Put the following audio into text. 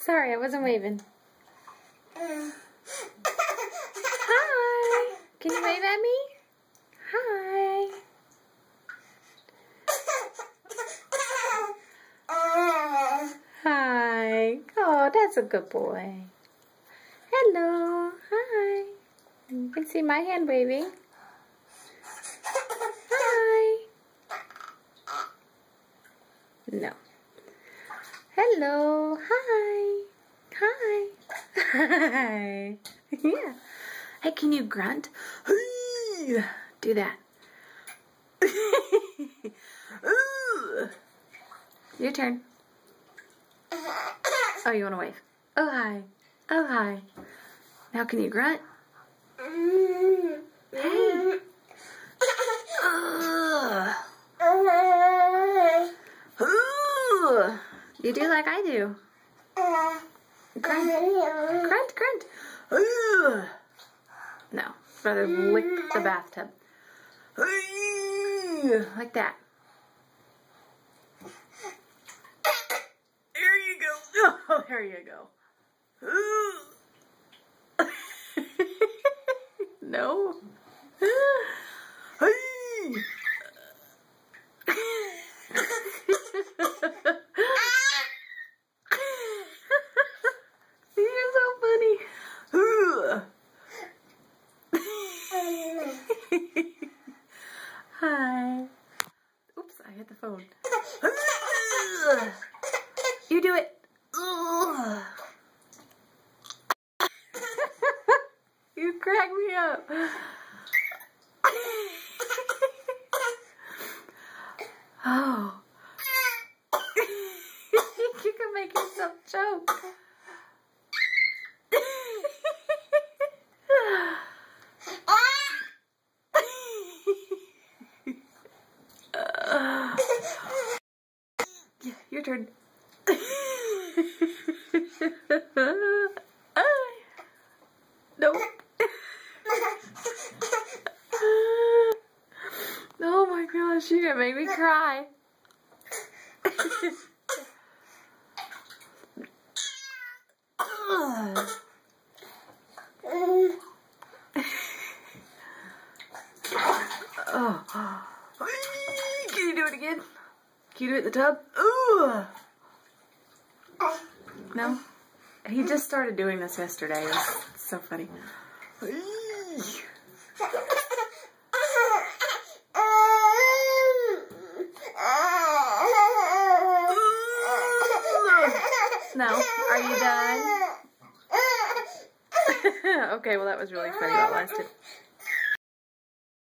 Sorry, I wasn't waving. Hi. Can you wave at me? Hi. Hi. Oh, that's a good boy. Hello. Hi. You can see my hand waving. Hi. No. Hello. Hi. Hi. Hi. Yeah. Hey, can you grunt? Do that. Your turn. Oh, you want to wave? Oh, hi. Oh, hi. Now can you grunt? Hey. You do like I do. Grunt. Grunt, grunt. No, rather lick the bathtub. Like that. There you go. Oh, there you go. No. You're so funny. Hi. Oops, I hit the phone. You do it. You crack me up. Oh. You can make yourself choke. Your turn. Nope. Oh my gosh, you're gonna make me cry. Oh. Can you do it again? Can you do it in the tub? Ooh. No? He just started doing this yesterday. It was so funny. No. Are you done? Okay, well that was really funny. That lasted.